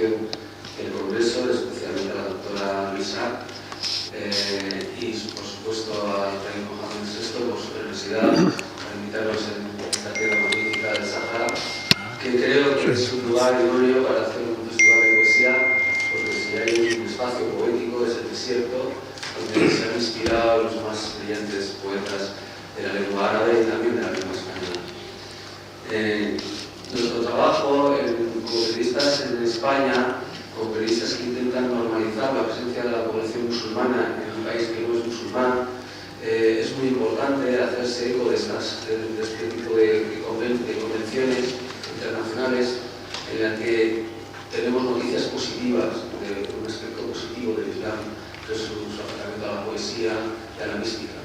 atención el Congreso, especialmente a la doctora Luisa, y por supuesto a Ibrahim Mohamed VI por su generosidad para invitarnos en esta tierra magnífica del Sáhara, que creo que es un lugar idóneo para hacer un festival de poesía, porque si hay un espacio poético es el desierto, donde se han inspirado los más brillantes poetas de la lengua árabe y también de la lengua española. Nuestro trabajo como periodistas en España, como periodistas que intentan normalizar la presencia de la población musulmana en un país que no es musulmán, es muy importante hacerse eco de este tipo de convenciones internacionales en las que tenemos noticias positivas, de un aspecto positivo del Islam, que es su acercamiento a la poesía y a la mística,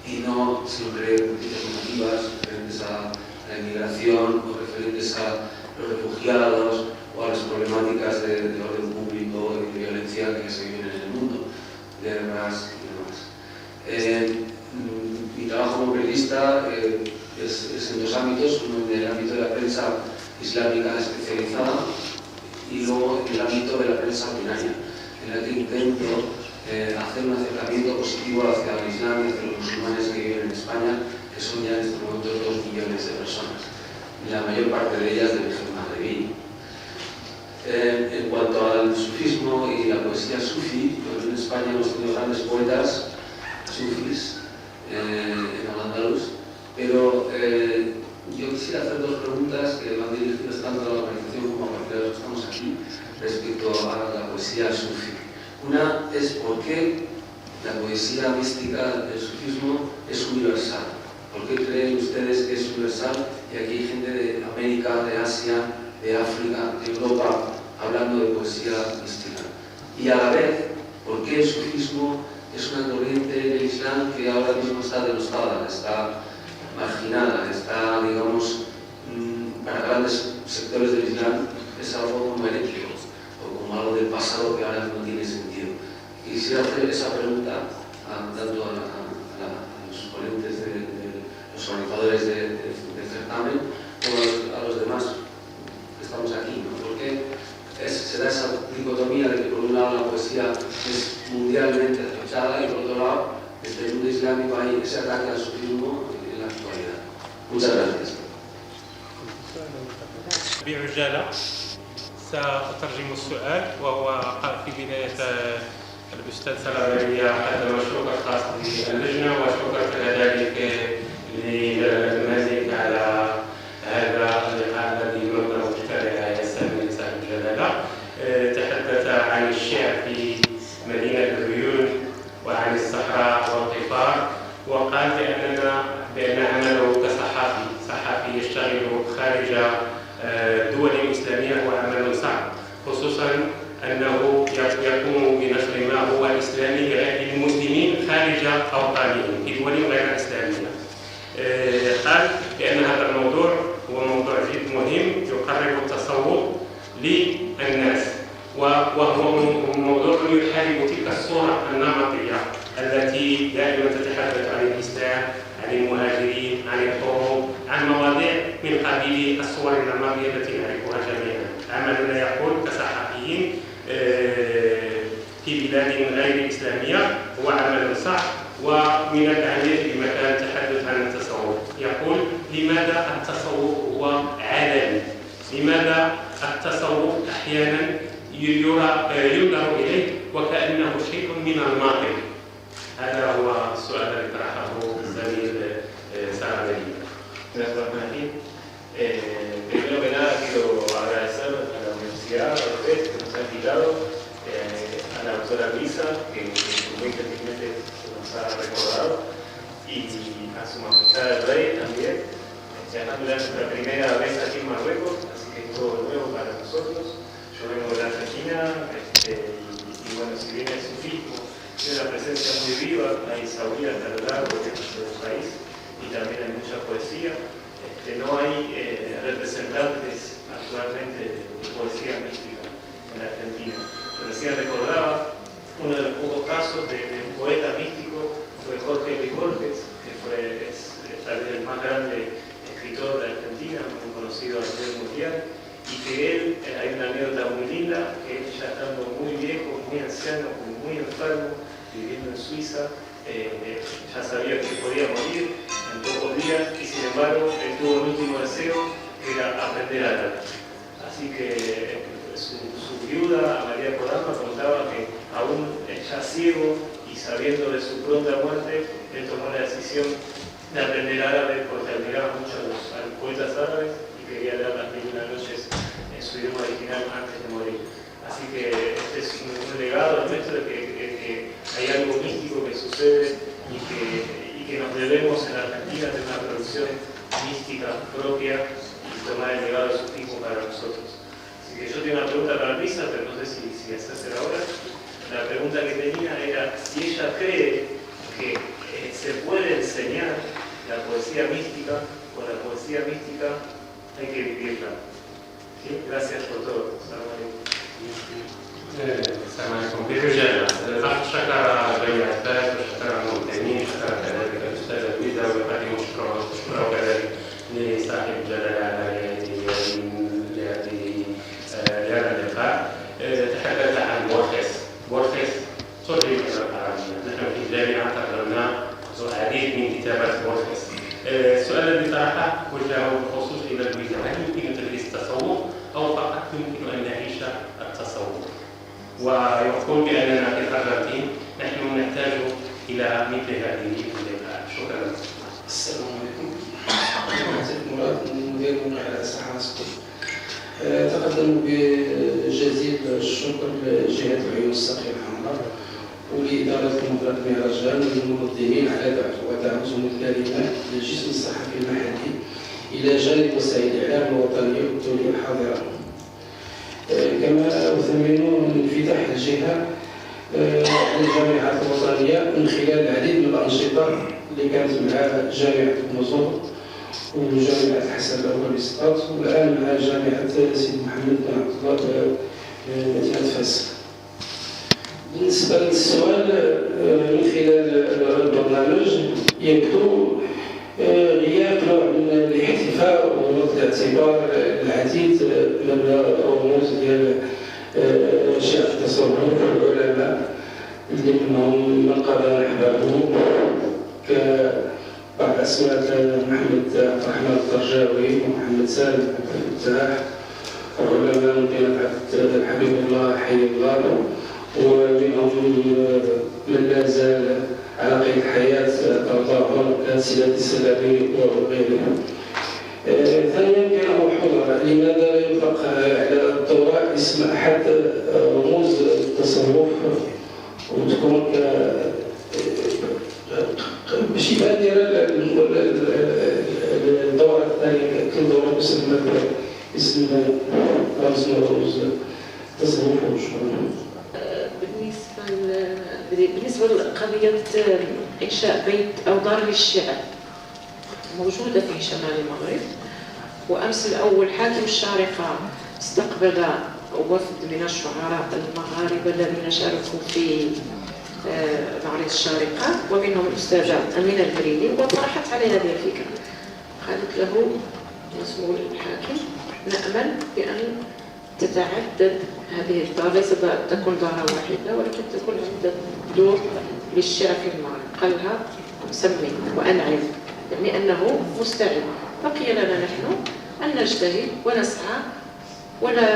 y no siempre noticias negativas referentes a la inmigración o referentes a los refugiados o a las problemáticas de orden público y de violencia que se viven en el mundo, guerras y demás. Mi trabajo como periodista es en dos ámbitos, uno en el ámbito de la prensa islámica especializada y luego en el ámbito de la prensa ordinaria, en la que intento hacer un acercamiento positivo hacia el Islam y hacia los musulmanes que viven en España, que son ya en este momento 2 millones de personas, y la mayor parte de ellas de origen magrebí. En cuanto al sufismo y la poesía sufi, pues en España hemos tenido grandes poetas sufis en Al-Andalus, pero yo quisiera hacer 2 preguntas que van dirigidas tanto a la organización como a cualquiera de los que estamos aquí respecto a la poesía sufi. Una es por qué la poesía mística del sufismo es universal. ¿Por qué creen ustedes que es universal? Y aquí hay gente de América, de Asia, de África, de Europa, hablando de poesía mística. Y a la vez, ¿por qué el sufismo es una corriente del Islam que ahora mismo está denostada, está marginada, está, digamos, para grandes sectores del Islam es algo como herético o como algo del pasado que ahora no tiene sentido? Quisiera hacer esa pregunta tanto a los ponentes, los organizadores del certamen, como a los demás que estamos aquí, ¿no? Porque se da esa dicotomía de que por un lado la poesía es mundialmente aceptada y por otro lado, desde el mundo islámico hay ese ataque al sufismo en la actualidad. Muchas gracias. بعجالة سأترجم السؤال، وهو قال في بداية الأستاذ سلامانية قدم الشكر الخاص باللجنة وشكر كذلك للمالك على هذا اللقاء الذي ينظم بالتالي السامي صاحب الجلالة. تحدث عن الشعر في مدينة العيون وعن الصحراء والقفار، وقال بأن عمله كصحافي يشتغل خارج الدول الإسلامية هو عمل صعب، خصوصا أنه يقوم بنشر ما هو إسلامي للمسلمين خارج أوطانهم في دول غير إسلامية. قال بأن هذا الموضوع هو موضوع جد مهم يقرب التصوف للناس، وهو موضوع يحارب تلك الصورة النمطية التي دائما تتحدث عن الإسلام، عن المهاجرين، عن الحروب، عن مواضيع من قبيل الصور النمطية التي نعرفها جميعا. عملنا يقول كصحفيين في بلاد غير إسلامية هو عمل صعب، ومن الأهمية بمكان التحدث عن التصوف. يقول لماذا التصوف هو عالمي؟ لماذا التصوف أحيانا ينظر إليه وكأنه شيء من الماضي؟ هذا هو السؤال الذي طرحه الزميل سلامانية. Primero que nada quiero agradecer a la universidad, a ustedes que nos han invitado, a la doctora Luisa, que muy gentilmente nos ha recordado, y a su majestad el rey también. Además, es nuestra primera vez aquí en Marruecos, así que es todo nuevo para nosotros. Yo vengo de la Argentina, y bueno, si bien el sufismo tiene una presencia muy viva, hay saudíes a lo largo del país, y también hay mucha poesía. No hay representantes actualmente de poesía mística en la Argentina. Recién recordaba uno de los pocos casos de un poeta místico fue Jorge Luis Borges, que es tal vez el más grande escritor de Argentina, muy conocido a nivel mundial, y que él, hay una anécdota muy linda linda, que él ya estando muy viejo, muy anciano, muy enfermo, viviendo en Suiza, ya sabía que podía morir en pocos días y sin embargo él tuvo un último deseo que era aprender árabe. Así que su viuda, María Kodama, contaba que aún ya ciego y sabiendo de su pronta muerte, él tomó la decisión de aprender árabe porque admiraba mucho a los poetas árabes y quería leer las 1001 noches en su idioma original antes de morir. Así que este es un legado nuestro de que hay algo místico que sucede y que nos debemos en Argentina tener una producción mística propia y tomar el legado de sus hijos para nosotros. Así que yo tengo una pregunta para Luisa, pero no sé si hacerla ahora. La pregunta que tenía era si ella cree que se puede enseñar la poesía mística o la poesía mística hay que vivirla. ¿Sí? Gracias por todo. السلام عليكم. برجالة الأخ شكر جميع الأستاذ وشكر المهتمين وشكر كذلك الأستاذة لويزا ويقدم شكرا كذلك لصاحب الجلالة لهذا اللقاء. تحدث عن بورخيس ترجم اللغة العربية. نحن في الجامعة تقدمنا العديد من كتابات بورخيس. السؤال الذي طرحه وجهه بخصوص إلى لويزا: هل يمكن تدريس التصوف أو فقط يمكن أن نعيش التصوف؟ ويقول بأننا في الأرجنتين نحن نحتاج إلى مثل هذه اللقاءات. شكرا. السلام عليكم. مراد مدير موقع الصحة والسكون. تقدم بجزيل الشكر لجهة العيون الساقية الحمراء ولإدارة مبادرة مهرجان والمنظمين على دعوتهم الكريمة للجسم الصحفي المحلي إلى جانب وسائل الإعلام الوطنية والدولية الحاضرة. كما أثمن انفتاح الجهة للجامعات الوطنية من خلال العديد من الأنشطة اللي كانت مع جامعة بنزور وجامعة الحسن الأول بسقط والآن مع جامعة سيدي محمد بن عبد الله بمدينة فاس. بالنسبة للسؤال من خلال البرنامج يبدو غياب نوع من الاحتفاء ورد الاعتبار العديد من الرموز ديال شيخ التصوف والعلماء اللي منهم من قضى نحبه كبعض اسماء محمد عبد الرحمن الطرجاوي ومحمد سالم عبد الفتاح وعلماء مدينة عبد الحبيب الله حي الله ومنهم من لا زال على قيد الحياة قضاء كسيدة السلامي وغيرهم. ثانيا كان ملحوظة: لماذا لا يطلق على الدورة اسم أحد رموز التصوف وتكون بشبه ديال الدورة الثانية كل دورة تسمى باسم رمز من رموز التصوف وشكرا. بالنسبة لقضية إنشاء بيت أو دار للشعر موجودة في شمال المغرب، وأمس الأول حاكم الشارقة استقبل وفد من الشعراء المغاربة الذين شاركوا في معرض الشارقة ومنهم الأستاذة أمينة البريدي، وطرحت عليه هذه الفكرة. قالت له مسؤول الحاكم: نأمل بأن تتعدد هذه الدار، ليس تكون دارة واحدة ولكن تكون عدة دور للشعر في المغرب. قال لها: سمي وأنعم، يعني أنه مستعد. بقي لنا نحن أن نجتهد ونسعى، ولا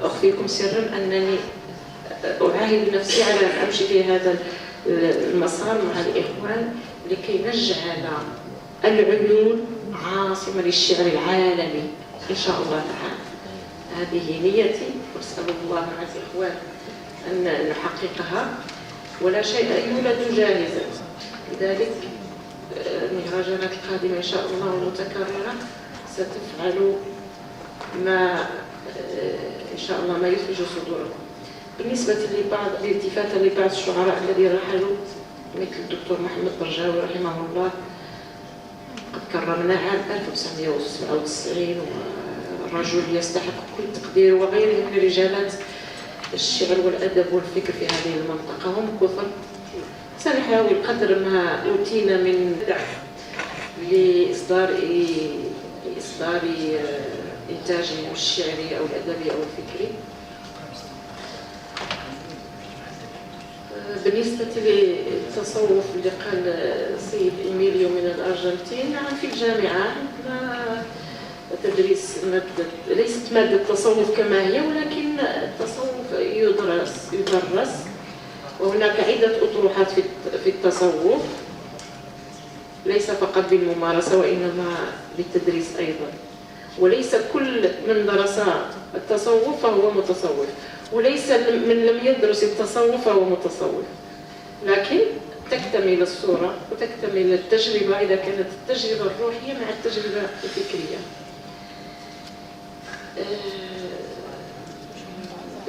أخفيكم سرا أنني أعاهد نفسي على أن أمشي في هذا المسار مع الإخوان لكي نجعل العيون عاصمة للشعر العالمي إن شاء الله تعالى. هذه نيتي وأسأل الله مع الإخوان أن نحققها، ولا شيء يولد جاهزا. لذلك المهرجانات القادمة إن شاء الله المتكررة ستفعل ما إن شاء الله ما يثلج صدوركم. بالنسبة للالتفاتة لبعض الشعراء الذين رحلوا مثل الدكتور محمد برجاوي رحمه الله، قد كرمناه عام 1997 والرجل يستحق كل تقدير، وغيره من رجالات الشعر والأدب والفكر في هذه المنطقة هم كثر. سنحاول قدر ما أوتينا من دعم لإصدار إنتاجهم الشعري أو الأدبي أو الفكري بالنسبة للتصوف اللي قال السيد إيميليو من الأرجنتين، نعم في الجامعة عندنا تدريس مادة، ليست مادة تصوف كما هي، ولكن التصوف يدرس وهناك عدة أطروحات في التصوف، ليس فقط بالممارسة وإنما بالتدريس أيضا. وليس كل من درس التصوف فهو متصوف، وليس من لم يدرس التصوف فهو متصوف، لكن تكتمل الصورة وتكتمل التجربة إذا كانت التجربة الروحية مع التجربة الفكرية.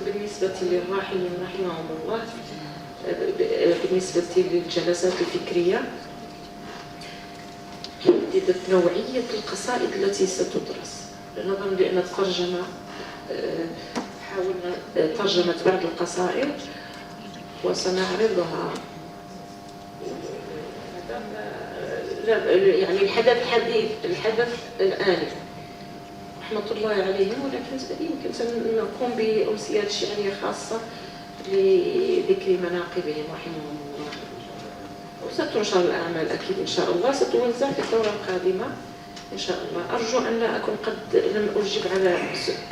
بالنسبة للراحلين رحمهم الله، بالنسبة للجلسات الفكرية حددت نوعية القصائد التي ستدرس، نظرا لأن الترجمة حاولنا ترجمة بعض القصائد وسنعرضها. يعني الحدث الآني رحمة الله عليهم، ولكن يمكن سنقوم بأمسيات شعرية خاصة لذكر مناقبهم رحمهم الله. وستنشر الأعمال أكيد إن شاء الله، ستوزع في الدورة القادمة إن شاء الله. أرجو أن لا أكون قد لم أجب على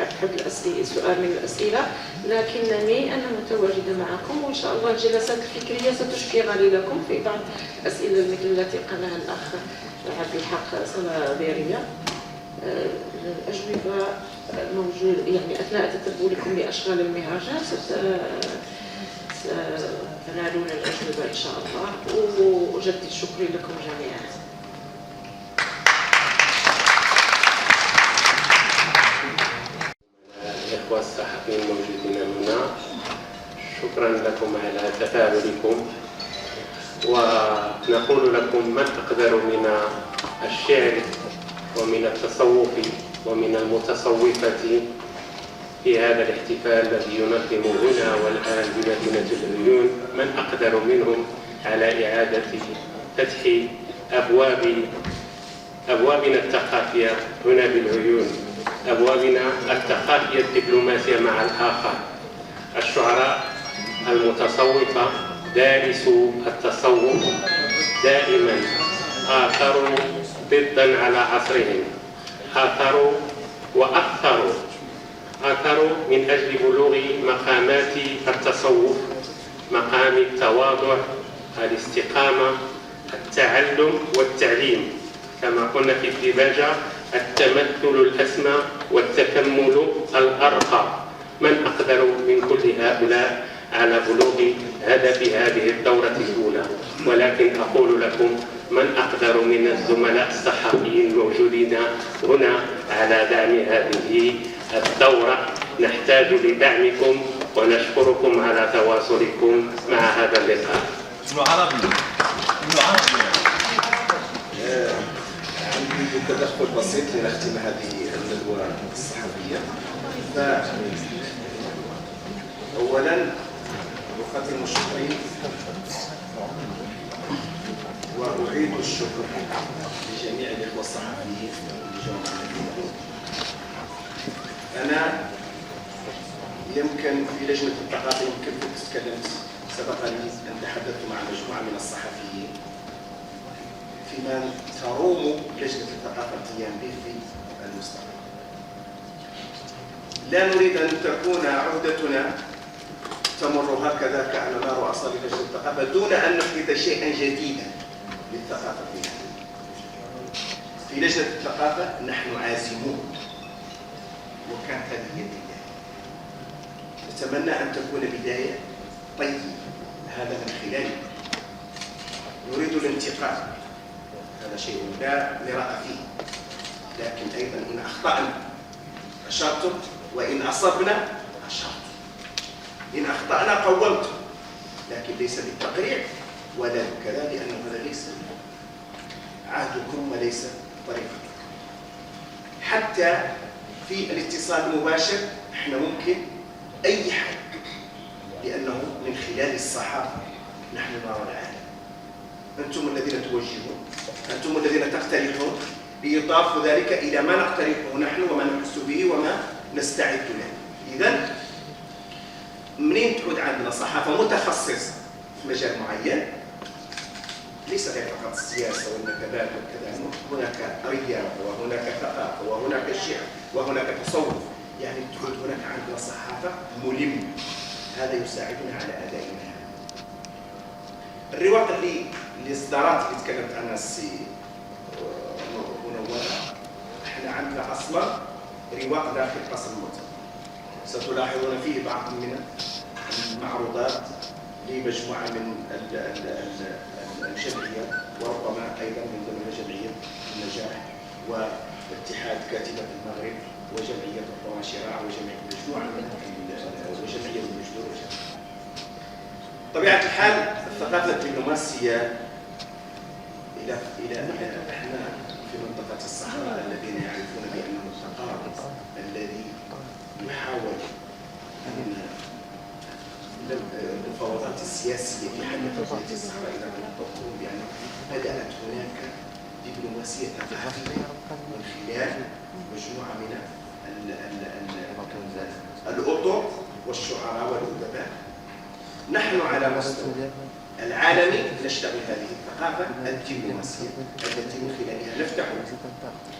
أحد سؤال من الأسئلة، لكنني أنا متواجدة معكم، وإن شاء الله الجلسات الفكرية ستشكي لكم في بعض الأسئلة مثل التي قالها الأخ عبد الحق صلابيرية. الأجوبة موجودة يعني أثناء تتبعكم لأشغال المهاجر ستنالون الأجوبة إن شاء الله، وأجدد شكري لكم جميعا. الإخوة الصحفيين الموجودين هنا، شكرا لكم على تفاعلكم، ونقول لكم من أقدر من الشعر ومن التصوف ومن المتصوفة في هذا الاحتفال الذي ينظم هنا والآن بمدينة العيون، من أقدر منهم على إعادة فتح أبوابنا الثقافية هنا بالعيون، أبوابنا الثقافية الدبلوماسية مع الآخر. الشعراء المتصوفة دارسوا التصوف دائما آثروا ضدا على عصرهم، آثروا من أجل بلوغ مقامات التصوف، مقام التواضع، الاستقامة، التعلم والتعليم، كما قلنا في الديباجة التمثل الأسمى والتكمل الأرقى. من أقدر من كل هؤلاء على بلوغ هدف هذه الدورة الأولى؟ ولكن أقول لكم من أقدر من الزملاء الصحفيين الموجودين هنا على دعم هذه الدورة. نحتاج لدعمكم ونشكركم على تواصلكم مع هذا اللقاء. عندي تدخل بسيط لنختم هذه الندوة الصحفية. أولا أقدم شكري وأعيد الشكر لجميع الإخوة الصحفيين أنا يمكن في لجنة الثقافة يمكن كنت تكلمت سبقني أن تحدثت مع مجموعة من الصحفيين فيما تروم لجنة الثقافة القيام به في المستقبل. لا نريد أن تكون عهدتنا تمر هكذا كأننا رؤساء لجنة الثقافة دون أن نحدث شيئا جديدا للثقافة فيها. في لجنة الثقافة نحن عازمون، وكانت هذه البداية. نتمنى أن تكون بداية طيبة، هذا من خلاله نريد الانتقال، هذا شيء لا مراء فيه، لكن أيضا إن أخطأنا أشرتم، وإن أصبنا أشرتم، إن أخطأنا قومتم، لكن ليس بالتقريع ولا بالكلام، لأنه هذا ليس عهدكم وليس طريقتكم. حتى في الاتصال المباشر احنا ممكن أي حد، لأنه من خلال الصحافة نحن نرى العالم. أنتم الذين توجهون، أنتم الذين تقترحون، بإضافة ذلك إلى ما نقترحه نحن وما نحس به وما نستعد له. إذن منين تعود عندنا صحافة متخصصة في مجال معين، ليس غير فقط السياسة والنكبات وكذا، هناك رياضة وهناك ثقافة وهناك شعر وهناك تصوف، يعني تكون هناك عندنا صحافة ملمة. هذا يساعدنا على أداء مهام. الرواق اللي اصدارات اللي تكلمت عنها السي منورة، احنا عندنا اصلا رواق داخل قصر المؤتمر، ستلاحظون فيه بعض من المعروضات لمجموعة من الجمعية، وربما أيضا من ضمن جمعية النجاح واتحاد كاتبة المغرب وجمعية القرى شراع وجمعية مجموعة وجمعية المجدور. طبيعة الحال الثقافة الدبلوماسية إلى احنا في منطقة الصحراء الذين يعرفون بأنه التقارب الذي يحاول أن المفاوضات السياسية في حل قضية الصحراء إذا كنت تقول بأن بدأت هناك دبلوماسية ثقافية من خلال مجموعة من الأطر والشعراء والأدباء. نحن على مستوى العالمي نشتغل هذه الثقافة الدبلوماسية التي من خلالها نفتح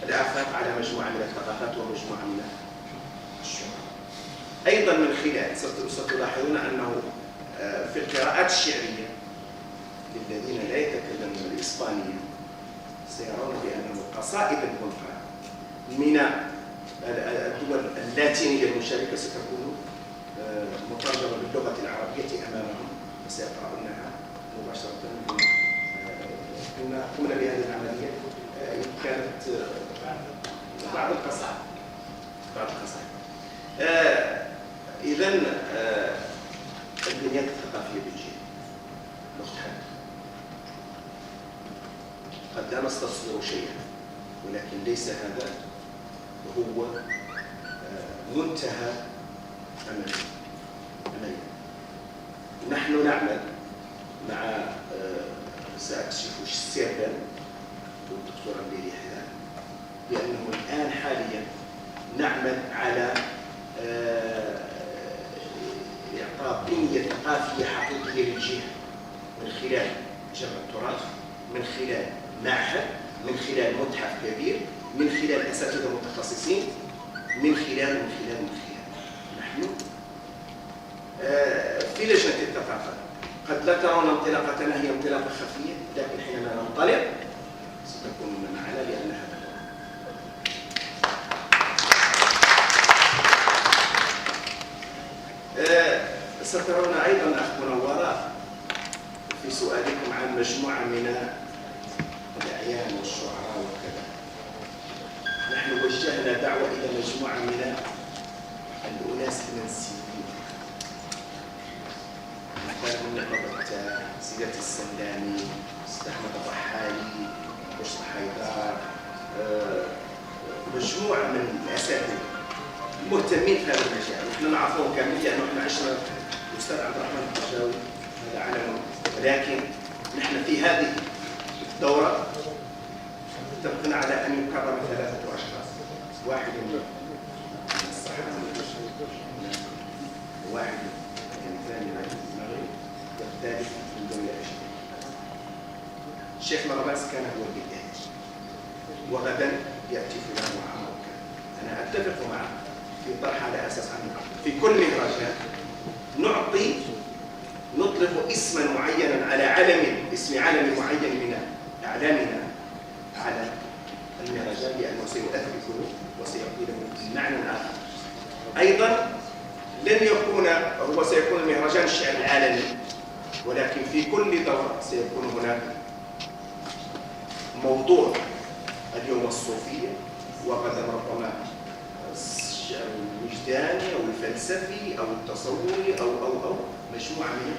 الآفاق على مجموعة من الثقافات ومجموعة من الشعراء. أيضا من خلال ستلاحظون أنه في القراءات الشعرية للذين لا يتكلمون الإسبانية سيرون بأن القصائد الملقاة من الدول اللاتينية المشاركة ستكون مترجمة باللغة العربية أمامهم، وسيقرؤونها مباشرة. كنا قمنا بهذه العملية، كانت بعض القصائد. إذا البنيات الثقافية بتجي مختلفة، قد لا نستصدر شيئا، ولكن ليس هذا هو منتهى أملنا. نحن نعمل مع سأكشف سرا والدكتورة ميري حلال بأنه الآن حاليا نعمل على إعطاء بنية ثقافية حقيقية للجهة من خلال جمع التراث، من خلال معهد، من خلال متحف كبير، من خلال أساتذة متخصصين، من خلال نحن في لجنة الثقافة قد لا ترون انطلاقتنا هي انطلاقة خفية، لكن حينما ننطلق ستكون معنا لأن هذا سترون أيضا أخ منورة في سؤالكم عن مجموعة من الأعيان والشعراء وكذا. نحن وجهنا دعوة إلى مجموعة من الأناس المنسيين، مثلا من نقبة سيدة السنداني، سيد أحمد الرحالي، مصطفى حيدار، مجموعة من الأساتذة مهتمين في هذا المجال. نحن نعرفهم كامل لأنه احنا عشنا الأستاذ عبد الرحمن الحجاوي هذا علم، ولكن نحن في هذه الدورة اتفقنا على أن يكرم 3 أشخاص، واحد من الصحراء وواحد من ثاني من المغرب والثالث من دولة أجنبية. الشيخ مرماس كان هو البداية، وغدا يأتي فلان وعمر. أنا أتفق معه في طرح على أساس أن في كل مهرجان نطلق اسما معينا على اسم علم معين من أعلامنا على المهرجان، لأنه سيؤثره وسيعطي له معنى آخر. أيضا سيكون المهرجان الشعر العالمي، ولكن في كل دورة سيكون هناك موضوع. اليوم الصوفية، وغدا ربما الشعر الوجداني أو الفلسفي أو التصوري أو مجموعة منه،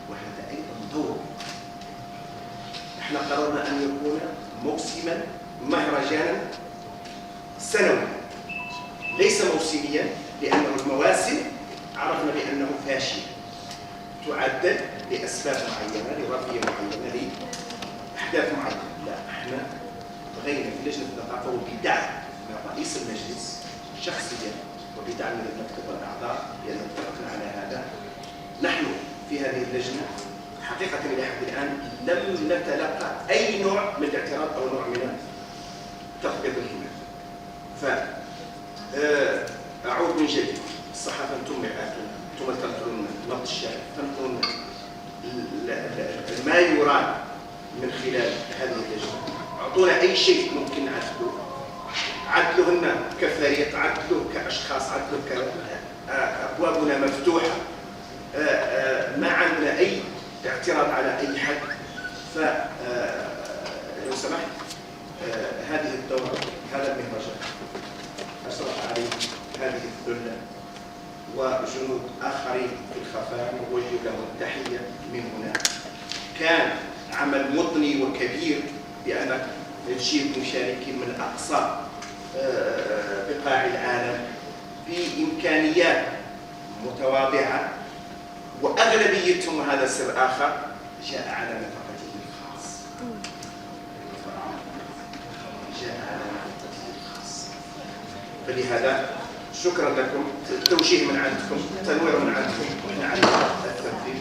وهذا أيضا دور. احنا قررنا أن يكون موسما مهرجانا سنويا ليس موسميا، لأنه المواسم عرفنا بأنه فاشل تعدل لأسباب معينة، لرفية معينة، لأحداث معينة. لا، احنا بغينا في لجنة الثقافة وبدعم من رئيس المجلس شخصيا وبدعم من المكتب والأعضاء، لأنه اتفقنا على هذا. نحن في هذه اللجنة حقيقة إلى حد الآن لم نتلقى أي نوع من الاعتراض أو نوع من تخفيض الهمم. فأعود من جديد، الصحافة أنتم مرآتنا، أنتم تنقلون نبض الشارع، تنقلون ما يراد من خلال هذه اللجنة. أعطونا أي شيء ممكن نعدله، عدله لنا كفريق، عدله كأشخاص، عدله أبوابنا مفتوحة، ما عندنا أي اعتراض على أي حد. لو سمحت هذه الدورة، هذا المهرجان أشرف عليه هذه الذلة وجنود آخرين في الخفاء، نوجه لهم التحية من هنا. كان عمل مضني وكبير بأن نجيب مشاركين من أقصى بقاع العالم بإمكانيات متواضعة، وأغلبيتهم، وهذا سر آخر، جاء على نفقته الخاص. جاء على نفقته الخاص. فلهذا شكرا لكم، توجيه من عندكم، تنوير من عندكم، ونحن على التنفيذ.